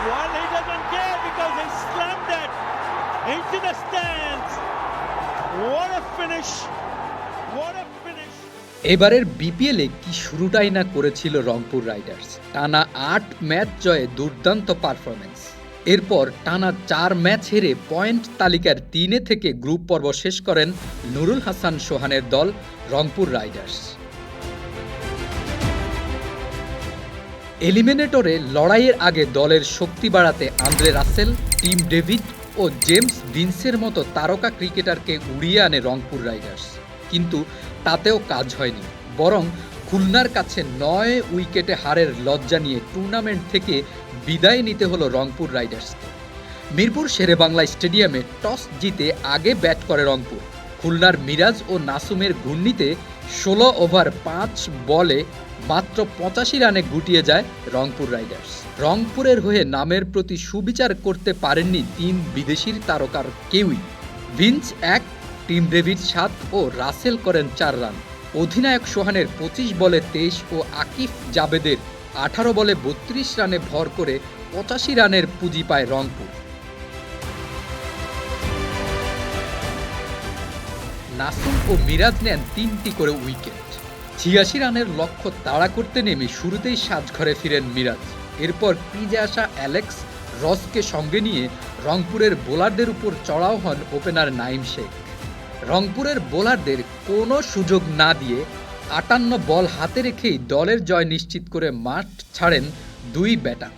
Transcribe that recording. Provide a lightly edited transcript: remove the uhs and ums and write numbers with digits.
Well, he doesn't care because he slammed it into the stands. What a finish! What a finish! এবারের বিপিএলে কি শুরুটাই না করেছিল Rangpur Riders. টানা ৮ ম্যাচ জয়ে দুর্দান্ত পারফরমেন্স। এরপর টানা ৪ ম্যাচ হেরে পয়েন্ট তালিকার ৩-এ থেকে গ্রুপ পর্ব শেষ করেন নুরুল হাসান সোহানের দল রংপুর রাইডার্স। এলিমিনেটরে লড়াইয়ের আগে দলের শক্তি বাড়াতে আন্দ্রে রাসেল, টিম ডেভিড ও জেমস ভিন্সের মতো তারকা ক্রিকেটারকে উড়িয়ে আনে রংপুর রাইডার্স, কিন্তু তাতেও কাজ হয়নি। বরং খুলনার কাছে ৯ উইকেটে হারের লজ্জা নিয়ে টুর্নামেন্ট থেকে বিদায় নিতে হলো রংপুর রাইডার্সকে। মিরপুর শেরেবাংলা স্টেডিয়ামে টস জিতে আগে ব্যাট করে রংপুর। খুলনার মিরাজ ও নাসুমের ঘূর্ণিতে ১৬ ওভার ৫ বলে মাত্র ৮৫ রানে গুটিয়ে যায় রংপুর রাইডার্স। রংপুরের হয়ে নামের প্রতি সুবিচার করতে পারেননি ৩ বিদেশির তারকার কেউই। ভিন্স ১, টিম ডেভিড ৭ ও রাসেল করেন ৪ রান। অধিনায়ক সোহানের ২৫ বলে ২৩ ও আকিফ জাবেদের ১৮ বলে ৩২ রানে ভর করে ৮৫ রানের পুঁজি পায় রংপুর। নাসুম ও মিরাজ নেন ৩টি করে উইকেট। ৮৬ রানের লক্ষ্য তাড়া করতে নেমে শুরুতেই সাজঘরে ফিরেন মিরাজ। এরপর ক্রিজে আসা অ্যালেক্স রসকে সঙ্গে নিয়ে রংপুরের বোলারদের উপর চড়াও হন ওপেনার নাঈম শেখ। রংপুরের বোলারদের কোনো সুযোগ না দিয়ে ৫৮ বল হাতে রেখেই দলের জয় নিশ্চিত করে মাঠ ছাড়েন ২ ব্যাটার।